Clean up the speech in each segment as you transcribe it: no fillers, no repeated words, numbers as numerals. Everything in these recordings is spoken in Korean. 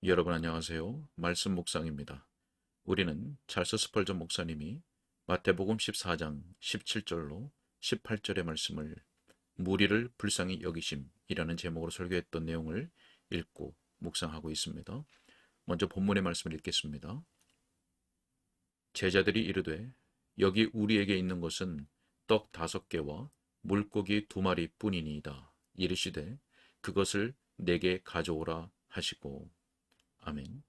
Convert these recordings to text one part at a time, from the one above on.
여러분 안녕하세요. 말씀 묵상입니다. 우리는 찰스 스펄전 목사님이 마태복음 14장 17절로 18절의 말씀을 무리를 불쌍히 여기심이라는 제목으로 설교했던 내용을 읽고 묵상하고 있습니다. 먼저 본문의 말씀을 읽겠습니다. 제자들이 이르되 여기 우리에게 있는 것은 떡 5개와 물고기 2마리 뿐이니이다. 이르시되 그것을 내게 가져오라 하시고. 아멘.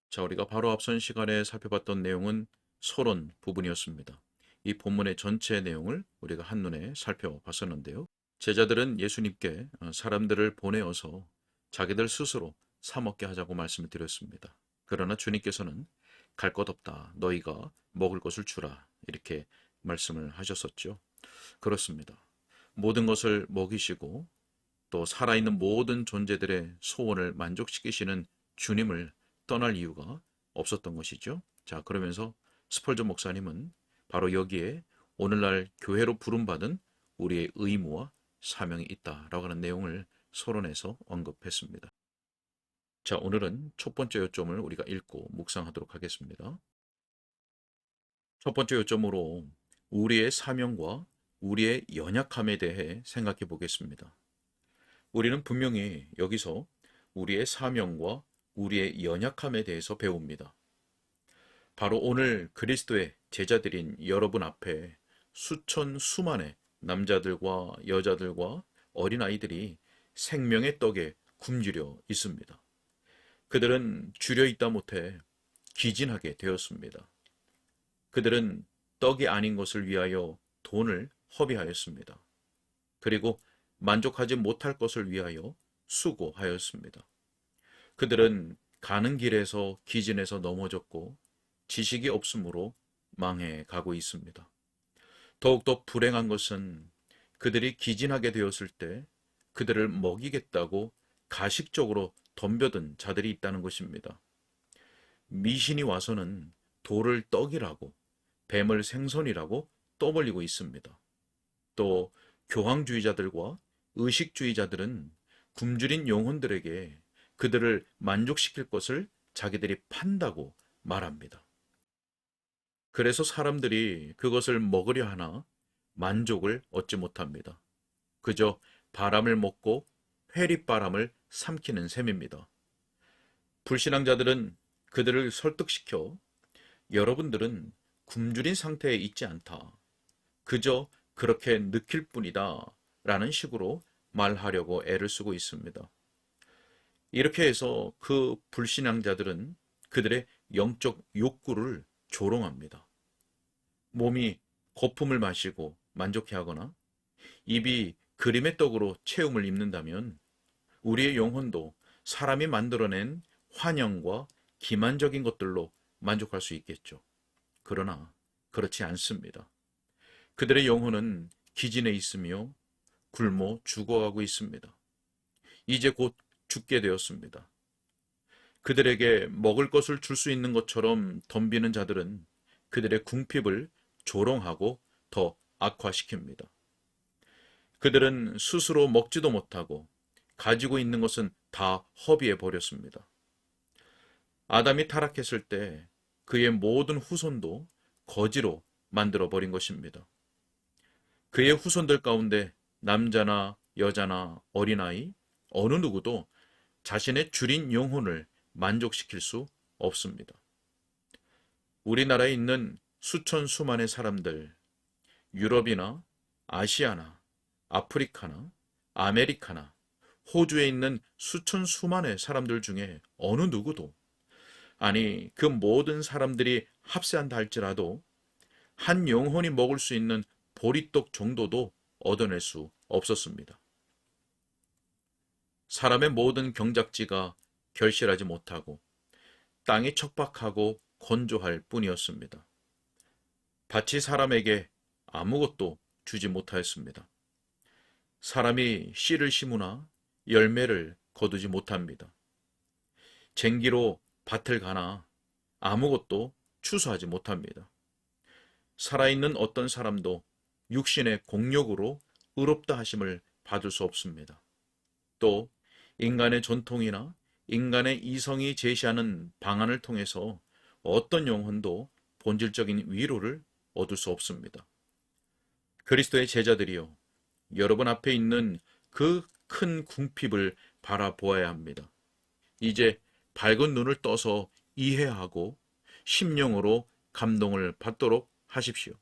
자, 우리가 바로 앞선 시간에 살펴봤던 내용은 서론 부분이었습니다. 이 본문의 전체 내용을 우리가 한눈에 살펴봤었는데요. 제자들은 예수님께 사람들을 보내어서 자기들 스스로 사 먹게 하자고 말씀을 드렸습니다. 그러나 주님께서는 갈 것 없다. 너희가 먹을 것을 주라. 이렇게 말씀을 하셨었죠. 그렇습니다. 모든 것을 먹이시고 또 살아있는 모든 존재들의 소원을 만족시키시는 주님을 떠날 이유가 없었던 것이죠. 자, 그러면서 스펄전 목사님은 바로 여기에 오늘날 교회로 부름받은 우리의 의무와 사명이 있다라고 하는 내용을 서론에서 언급했습니다. 자, 오늘은 첫 번째 요점을 우리가 읽고 묵상하도록 하겠습니다. 첫 번째 요점으로 우리의 사명과 우리의 연약함에 대해 생각해 보겠습니다. 우리는 분명히 여기서 우리의 사명과 우리의 연약함에 대해서 배웁니다. 바로 오늘 그리스도의 제자들인 여러분 앞에 수천 수만의 남자들과 여자들과 어린아이들이 생명의 떡에 굶주려 있습니다. 그들은 줄여 있다 못해 기진하게 되었습니다. 그들은 떡이 아닌 것을 위하여 돈을 허비하였습니다. 그리고 만족하지 못할 것을 위하여 수고하였습니다. 그들은 가는 길에서 기진해서 넘어졌고 지식이 없으므로 망해 가고 있습니다. 더욱더 불행한 것은 그들이 기진하게 되었을 때 그들을 먹이겠다고 가식적으로 덤벼든 자들이 있다는 것입니다. 미신이 와서는 돌을 떡이라고 뱀을 생선이라고 떠벌리고 있습니다. 또 교황주의자들과 의식주의자들은 굶주린 영혼들에게 그들을 만족시킬 것을 자기들이 판다고 말합니다. 그래서 사람들이 그것을 먹으려 하나 만족을 얻지 못합니다. 그저 바람을 먹고 회릿바람을 삼키는 셈입니다. 불신앙자들은 그들을 설득시켜 여러분들은 굶주린 상태에 있지 않다. 그저 그렇게 느낄 뿐이다. 라는 식으로 말하려고 애를 쓰고 있습니다. 이렇게 해서 그 불신앙자들은 그들의 영적 욕구를 조롱합니다. 몸이 거품을 마시고 만족해하거나 입이 그림의 떡으로 체움을 입는다면 우리의 영혼도 사람이 만들어낸 환영과 기만적인 것들로 만족할 수 있겠죠. 그러나 그렇지 않습니다. 그들의 영혼은 기진해 있으며 굶어 죽어가고 있습니다. 이제 곧 죽게 되었습니다. 그들에게 먹을 것을 줄 수 있는 것처럼 덤비는 자들은 그들의 궁핍을 조롱하고 더 악화시킵니다. 그들은 스스로 먹지도 못하고 가지고 있는 것은 다 허비해 버렸습니다. 아담이 타락했을 때 그의 모든 후손도 거지로 만들어 버린 것입니다. 그의 후손들 가운데 남자나 여자나 어린아이 어느 누구도 자신의 줄인 영혼을 만족시킬 수 없습니다. 우리나라에 있는 수천 수만의 사람들, 유럽이나 아시아나 아프리카나 아메리카나 호주에 있는 수천 수만의 사람들 중에 어느 누구도, 아니 그 모든 사람들이 합세한다 할지라도 한 영혼이 먹을 수 있는 보리떡 정도도 얻어낼 수 없었습니다. 사람의 모든 경작지가 결실하지 못하고 땅이 척박하고 건조할 뿐이었습니다. 밭이 사람에게 아무것도 주지 못하였습니다. 사람이 씨를 심으나 열매를 거두지 못합니다. 쟁기로 밭을 가나 아무것도 추수하지 못합니다. 살아있는 어떤 사람도 육신의 공력으로 의롭다 하심을 받을 수 없습니다. 또 인간의 전통이나 인간의 이성이 제시하는 방안을 통해서 어떤 영혼도 본질적인 위로를 얻을 수 없습니다. 그리스도의 제자들이요, 여러분 앞에 있는 그 큰 궁핍을 바라보아야 합니다. 이제 밝은 눈을 떠서 이해하고 심령으로 감동을 받도록 하십시오.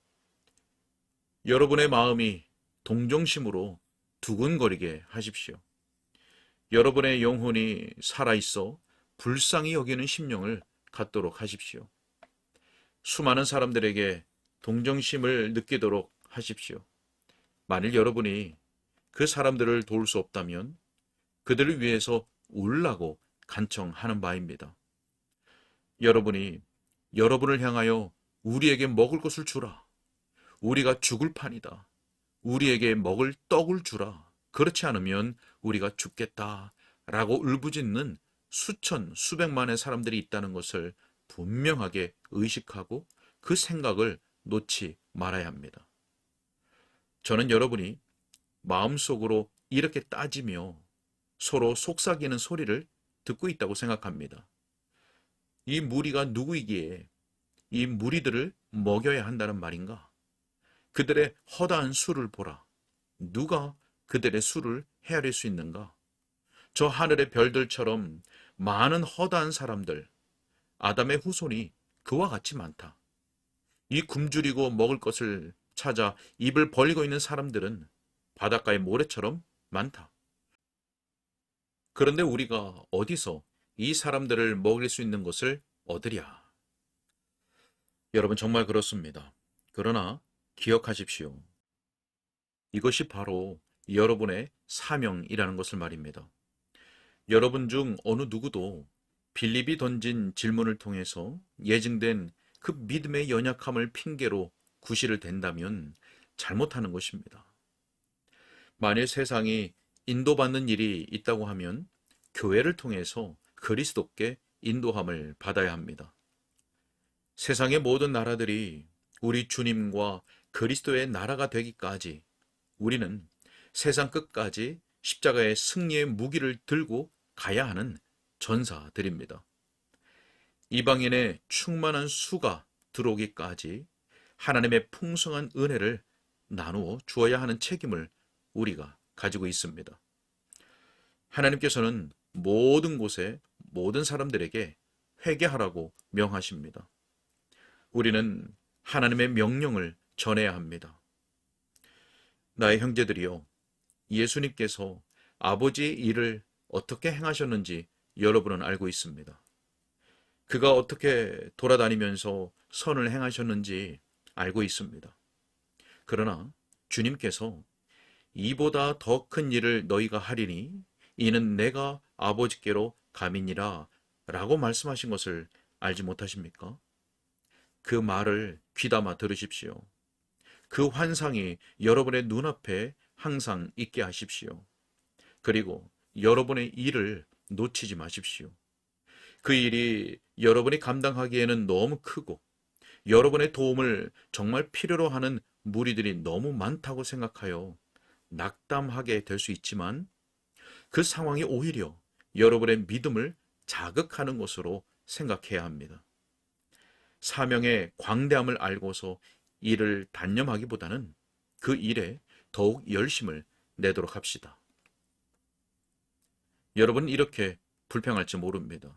여러분의 마음이 동정심으로 두근거리게 하십시오. 여러분의 영혼이 살아있어 불쌍히 여기는 심령을 갖도록 하십시오. 수많은 사람들에게 동정심을 느끼도록 하십시오. 만일 여러분이 그 사람들을 도울 수 없다면 그들을 위해서 울라고 간청하는 바입니다. 여러분이 여러분을 향하여 우리에게 먹을 것을 주라. 우리가 죽을 판이다. 우리에게 먹을 떡을 주라. 그렇지 않으면 우리가 죽겠다. 라고 울부짖는 수천, 수백만의 사람들이 있다는 것을 분명하게 의식하고 그 생각을 놓지 말아야 합니다. 저는 여러분이 마음속으로 이렇게 따지며 서로 속삭이는 소리를 듣고 있다고 생각합니다. 이 무리가 누구이기에 이 무리들을 먹여야 한다는 말인가? 그들의 허다한 수를 보라. 누가 그들의 수를 헤아릴 수 있는가? 저 하늘의 별들처럼 많은 허다한 사람들, 아담의 후손이 그와 같이 많다. 이 굶주리고 먹을 것을 찾아 입을 벌리고 있는 사람들은 바닷가의 모래처럼 많다. 그런데 우리가 어디서 이 사람들을 먹일 수 있는 것을 얻으랴? 여러분, 정말 그렇습니다. 그러나 기억하십시오. 이것이 바로 여러분의 사명이라는 것을 말입니다. 여러분 중 어느 누구도 빌립이 던진 질문을 통해서 예증된 그 믿음의 연약함을 핑계로 구실을 댄다면 잘못하는 것입니다. 만일 세상이 인도받는 일이 있다고 하면 교회를 통해서 그리스도께 인도함을 받아야 합니다. 세상의 모든 나라들이 우리 주님과 그리스도의 나라가 되기까지 우리는 세상 끝까지 십자가의 승리의 무기를 들고 가야 하는 전사들입니다. 이방인의 충만한 수가 들어오기까지 하나님의 풍성한 은혜를 나누어 주어야 하는 책임을 우리가 가지고 있습니다. 하나님께서는 모든 곳에 모든 사람들에게 회개하라고 명하십니다. 우리는 하나님의 명령을 전해야 합니다. 나의 형제들이여, 예수님께서 아버지의 일을 어떻게 행하셨는지 여러분은 알고 있습니다. 그가 어떻게 돌아다니면서 선을 행하셨는지 알고 있습니다. 그러나 주님께서 이보다 더 큰 일을 너희가 하리니 이는 내가 아버지께로 감이니라 라고 말씀하신 것을 알지 못하십니까? 그 말을 귀담아 들으십시오. 그 환상이 여러분의 눈앞에 항상 있게 하십시오. 그리고 여러분의 일을 놓치지 마십시오. 그 일이 여러분이 감당하기에는 너무 크고 여러분의 도움을 정말 필요로 하는 무리들이 너무 많다고 생각하여 낙담하게 될 수 있지만 그 상황이 오히려 여러분의 믿음을 자극하는 것으로 생각해야 합니다. 사명의 광대함을 알고서 일을 단념하기보다는 그 일에 더욱 열심을 내도록 합시다. 여러분, 이렇게 불평할지 모릅니다.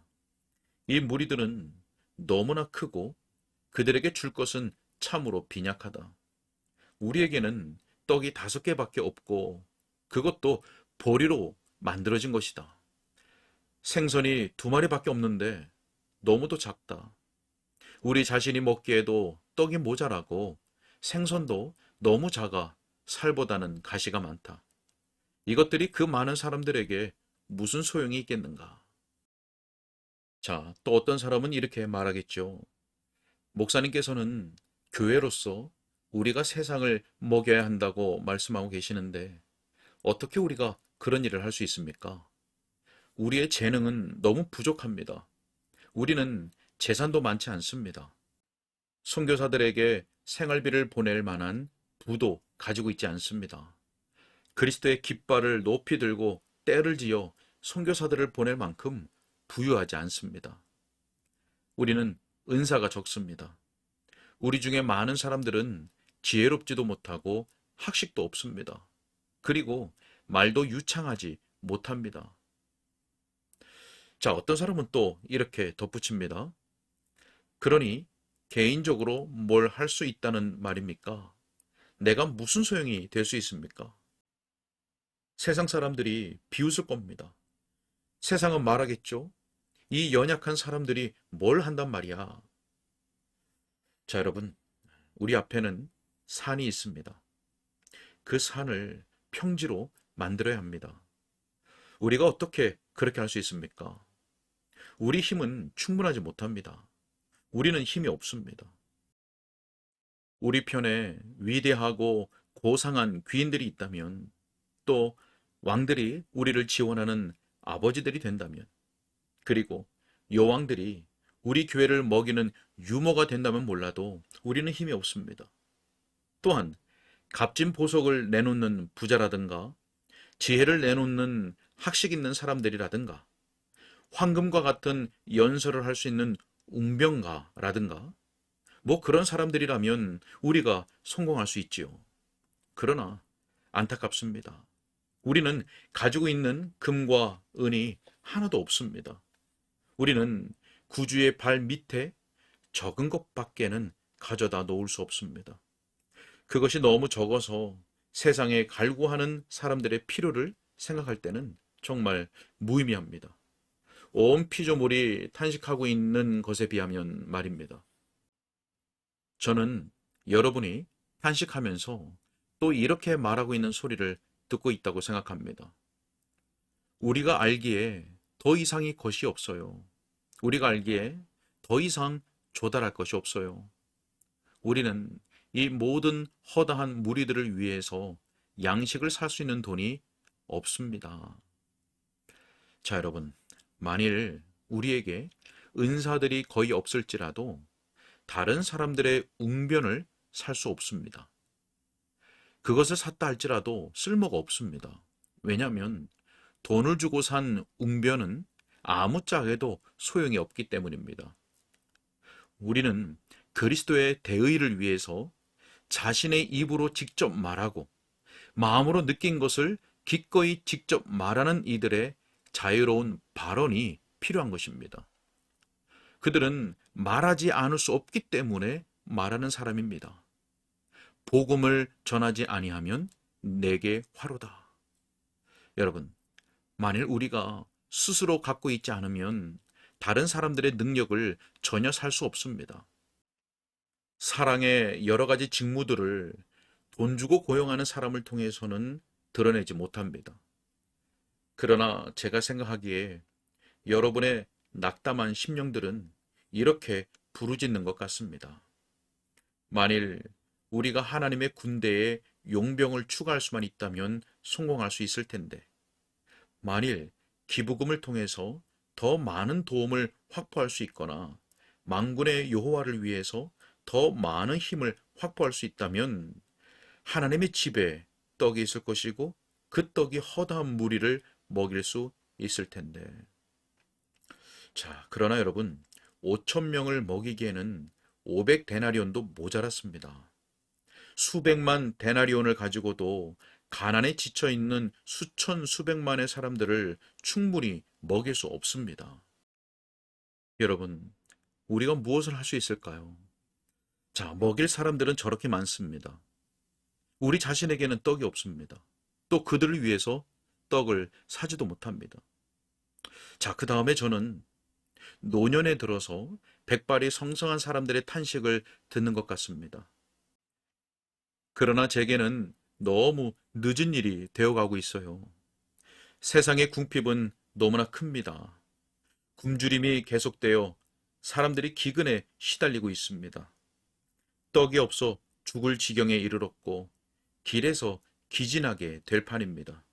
이 무리들은 너무나 크고 그들에게 줄 것은 참으로 빈약하다. 우리에게는 떡이 5개밖에 없고 그것도 보리로 만들어진 것이다. 생선이 2마리밖에 없는데 너무도 작다. 우리 자신이 먹기에도 떡이 모자라고 생선도 너무 작아 살보다는 가시가 많다. 이것들이 그 많은 사람들에게 무슨 소용이 있겠는가? 자, 또 어떤 사람은 이렇게 말하겠죠. 목사님께서는 교회로서 우리가 세상을 먹여야 한다고 말씀하고 계시는데 어떻게 우리가 그런 일을 할 수 있습니까? 우리의 재능은 너무 부족합니다. 우리는 재산도 많지 않습니다. 선교사들에게 생활비를 보낼 만한 부도 가지고 있지 않습니다. 그리스도의 깃발을 높이 들고 떼를 지어 선교사들을 보낼 만큼 부유하지 않습니다. 우리는 은사가 적습니다. 우리 중에 많은 사람들은 지혜롭지도 못하고 학식도 없습니다. 그리고 말도 유창하지 못합니다. 자, 어떤 사람은 또 이렇게 덧붙입니다. 그러니 개인적으로 뭘 할 수 있다는 말입니까? 내가 무슨 소용이 될 수 있습니까? 세상 사람들이 비웃을 겁니다. 세상은 말하겠죠? 이 연약한 사람들이 뭘 한단 말이야. 자, 여러분, 우리 앞에는 산이 있습니다. 그 산을 평지로 만들어야 합니다. 우리가 어떻게 그렇게 할 수 있습니까? 우리 힘은 충분하지 못합니다. 우리는 힘이 없습니다. 우리 편에 위대하고 고상한 귀인들이 있다면, 또 왕들이 우리를 지원하는 아버지들이 된다면, 그리고 여왕들이 우리 교회를 먹이는 유모가 된다면 몰라도 우리는 힘이 없습니다. 또한 값진 보석을 내놓는 부자라든가 지혜를 내놓는 학식 있는 사람들이라든가 황금과 같은 연설을 할 수 있는 웅병가라든가 뭐 그런 사람들이라면 우리가 성공할 수 있지요. 그러나 안타깝습니다. 우리는 가지고 있는 금과 은이 하나도 없습니다. 우리는 구주의 발 밑에 적은 것밖에는 가져다 놓을 수 없습니다. 그것이 너무 적어서 세상에 갈구하는 사람들의 필요를 생각할 때는 정말 무의미합니다. 온 피조물이 탄식하고 있는 것에 비하면 말입니다. 저는 여러분이 탄식하면서 또 이렇게 말하고 있는 소리를 듣고 있다고 생각합니다. 우리가 알기에 더 이상의 것이 없어요. 우리가 알기에 더 이상 조달할 것이 없어요. 우리는 이 모든 허다한 무리들을 위해서 양식을 살 수 있는 돈이 없습니다. 자, 여러분, 만일 우리에게 은사들이 거의 없을지라도 다른 사람들의 웅변을 살 수 없습니다. 그것을 샀다 할지라도 쓸모가 없습니다. 왜냐하면 돈을 주고 산 웅변은 아무짝에도 소용이 없기 때문입니다. 우리는 그리스도의 대의를 위해서 자신의 입으로 직접 말하고 마음으로 느낀 것을 기꺼이 직접 말하는 이들의 자유로운 발언이 필요한 것입니다. 그들은 말하지 않을 수 없기 때문에 말하는 사람입니다. 복음을 전하지 아니하면 내게 화로다. 여러분, 만일 우리가 스스로 갖고 있지 않으면 다른 사람들의 능력을 전혀 살 수 없습니다. 사랑의 여러 가지 직무들을 돈 주고 고용하는 사람을 통해서는 드러내지 못합니다. 그러나 제가 생각하기에 여러분의 낙담한 심령들은 이렇게 부르짖는 것 같습니다. 만일 우리가 하나님의 군대에 용병을 추가할 수만 있다면 성공할 수 있을 텐데, 만일 기부금을 통해서 더 많은 도움을 확보할 수 있거나 만군의 여호와를 위해서 더 많은 힘을 확보할 수 있다면 하나님의 집에 떡이 있을 것이고 그 떡이 허다한 무리를 먹일 수 있을 텐데. 자, 그러나 여러분, 5천 명을 먹이기에는 500데나리온도 모자랐습니다. 수백만 데나리온을 가지고도 가난에 지쳐 있는 수천 수백만의 사람들을 충분히 먹일 수 없습니다. 여러분, 우리가 무엇을 할 수 있을까요? 자, 먹일 사람들은 저렇게 많습니다. 우리 자신에게는 떡이 없습니다. 또 그들을 위해서 떡을 사지도 못합니다. 자, 그 다음에 저는 노년에 들어서 백발이 성성한 사람들의 탄식을 듣는 것 같습니다. 그러나 제게는 너무 늦은 일이 되어가고 있어요. 세상의 궁핍은 너무나 큽니다. 굶주림이 계속되어 사람들이 기근에 시달리고 있습니다. 떡이 없어 죽을 지경에 이르렀고 길에서 기진하게 될 판입니다.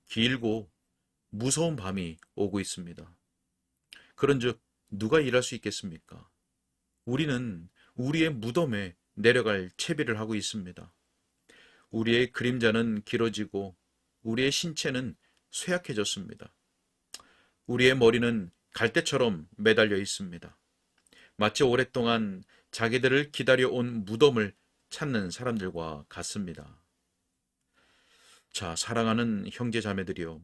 길고 무서운 밤이 오고 있습니다. 그런즉 누가 일할 수 있겠습니까? 우리는 우리의 무덤에 내려갈 채비를 하고 있습니다. 우리의 그림자는 길어지고 우리의 신체는 쇠약해졌습니다. 우리의 머리는 갈대처럼 매달려 있습니다. 마치 오랫동안 자기들을 기다려온 무덤을 찾는 사람들과 같습니다. 자, 사랑하는 형제 자매들이여,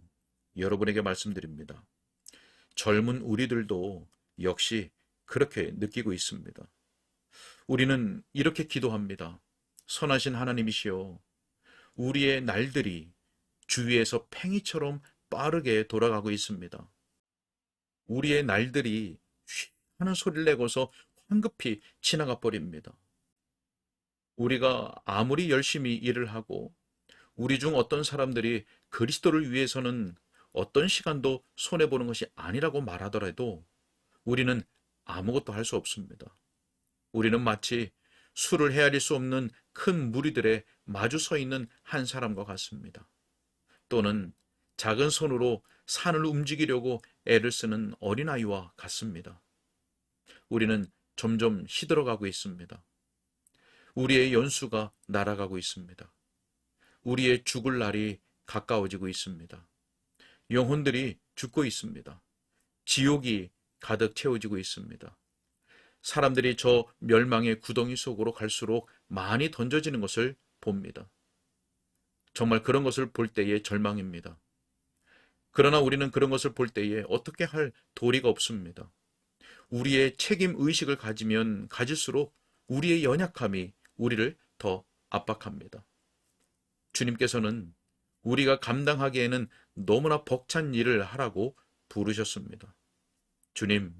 여러분에게 말씀드립니다. 젊은 우리들도 역시 그렇게 느끼고 있습니다. 우리는 이렇게 기도합니다. 선하신 하나님이시여, 우리의 날들이 주위에서 팽이처럼 빠르게 돌아가고 있습니다. 우리의 날들이 휘 하는 소리를 내고서 황급히 지나가 버립니다. 우리가 아무리 열심히 일을 하고 우리 중 어떤 사람들이 그리스도를 위해서는 어떤 시간도 손해보는 것이 아니라고 말하더라도 우리는 아무것도 할 수 없습니다. 우리는 마치 수를 헤아릴 수 없는 큰 무리들에 마주 서 있는 한 사람과 같습니다. 또는 작은 손으로 산을 움직이려고 애를 쓰는 어린아이와 같습니다. 우리는 점점 시들어가고 있습니다. 우리의 연수가 날아가고 있습니다. 우리의 죽을 날이 가까워지고 있습니다. 영혼들이 죽고 있습니다. 지옥이 가득 채워지고 있습니다. 사람들이 저 멸망의 구덩이 속으로 갈수록 많이 던져지는 것을 봅니다. 정말 그런 것을 볼 때의 절망입니다. 그러나 우리는 그런 것을 볼 때에 어떻게 할 도리가 없습니다. 우리의 책임 의식을 가지면 가질수록 우리의 연약함이 우리를 더 압박합니다. 주님께서는 우리가 감당하기에는 너무나 벅찬 일을 하라고 부르셨습니다. 주님,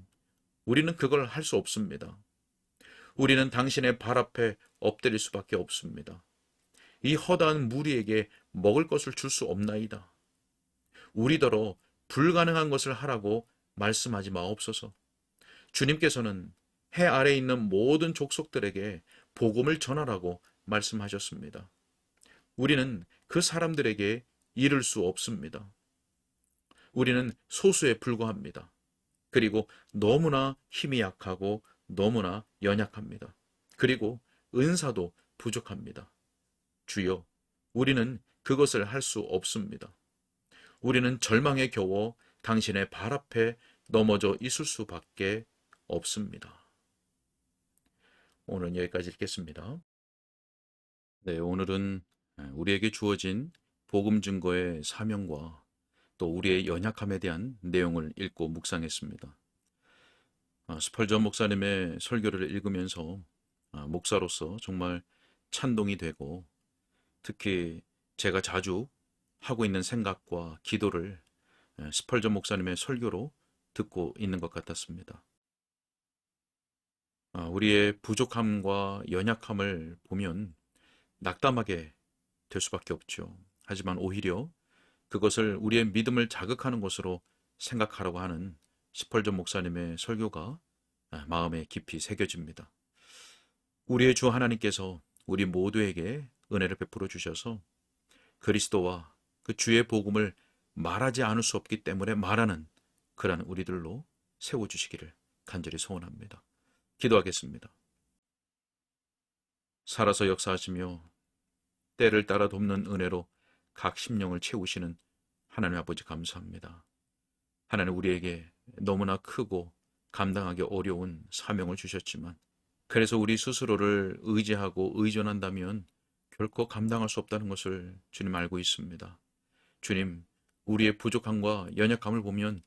우리는 그걸 할 수 없습니다. 우리는 당신의 발 앞에 엎드릴 수밖에 없습니다. 이 허다한 무리에게 먹을 것을 줄 수 없나이다. 우리더러 불가능한 것을 하라고 말씀하지 마옵소서. 주님께서는 해 아래에 있는 모든 족속들에게 복음을 전하라고 말씀하셨습니다. 우리는 그 사람들에게 이를 수 없습니다. 우리는 소수에 불과합니다. 그리고 너무나 힘이 약하고 너무나 연약합니다. 그리고 은사도 부족합니다. 주여, 우리는 그것을 할 수 없습니다. 우리는 절망에 겨워 당신의 발 앞에 넘어져 있을 수밖에 없습니다. 오늘은 여기까지 읽겠습니다. 네, 오늘은 우리에게 주어진 복음 증거의 사명과 또 우리의 연약함에 대한 내용을 읽고 묵상했습니다. 스펄전 목사님의 설교를 읽으면서 목사로서 정말 찬동이 되고, 특히 제가 자주 하고 있는 생각과 기도를 스펄전 목사님의 설교로 듣고 있는 것 같았습니다. 우리의 부족함과 연약함을 보면 낙담하게 될 수밖에 없죠. 하지만 오히려 그것을 우리의 믿음을 자극하는 것으로 생각하라고 하는 스펄전 목사님의 설교가 마음에 깊이 새겨집니다. 우리의 주 하나님께서 우리 모두에게 은혜를 베풀어 주셔서 그리스도와 그 주의 복음을 말하지 않을 수 없기 때문에 말하는 그러한 우리들로 세워주시기를 간절히 소원합니다. 기도하겠습니다. 살아서 역사하시며 때를 따라 돕는 은혜로 각 심령을 채우시는 하나님 아버지 감사합니다. 하나님, 우리에게 너무나 크고 감당하기 어려운 사명을 주셨지만, 그래서 우리 스스로를 의지하고 의존한다면 결코 감당할 수 없다는 것을 주님 알고 있습니다. 주님, 우리의 부족함과 연약함을 보면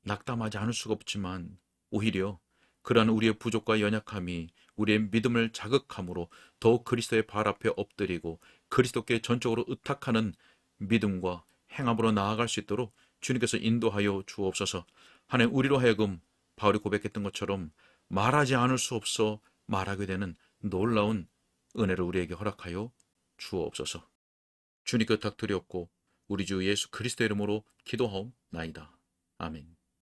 낙담하지 않을 수가 없지만 오히려 그러한 우리의 부족과 연약함이 우리의 믿음을 자극함으로 더욱 그리스도의 발 앞에 엎드리고 그리스도께 전적으로 의탁하는 믿음과 행함으로 나아갈 수 있도록 주님께서 인도하여 주옵소서. 하나님, 우리로 하여금 바울이 고백했던 것처럼 말하지 않을 수 없어 말하게 되는 놀라운 은혜를 우리에게 허락하여 주옵소서. 주님께 부탁드렸고 우리 주 예수 그리스도 이름으로 기도하옵나이다. 아멘.